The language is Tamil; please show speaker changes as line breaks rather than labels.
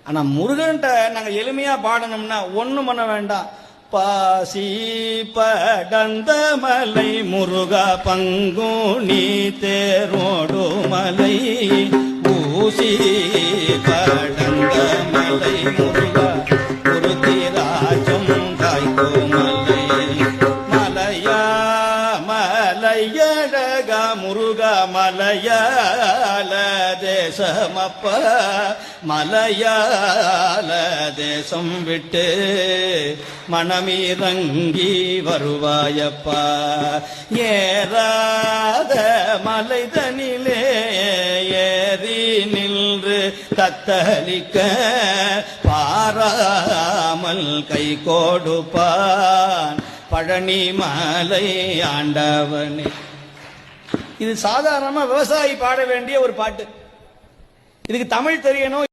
ஆனா முருகன்ட்ட நாங்க எளிமையா பாடணும்னா ஒண்ணும் பண்ண வேண்டாம். பாசி படந்த மலை முருகா பங்குனி தேரோடு மலை ஊசி படந்த மலை முருகா குருதிராஜம் காய்கோ மலை மலையா மலையழகா முருகா மலையால தேசமப்ப மலையால தேசம் விட்டு மனமிறங்கி வருவாயப்பா ஏறாத மலைதனிலே ஏறி நின்று தத்தளிக்க பாராமல் கை கொடுப்பான் பழனி மலை ஆண்டவனே. இது சாதாரணமா விவசாயி பாட வேண்டிய ஒரு பாட்டு. இதுக்கு தமிழ் தெரியணும்.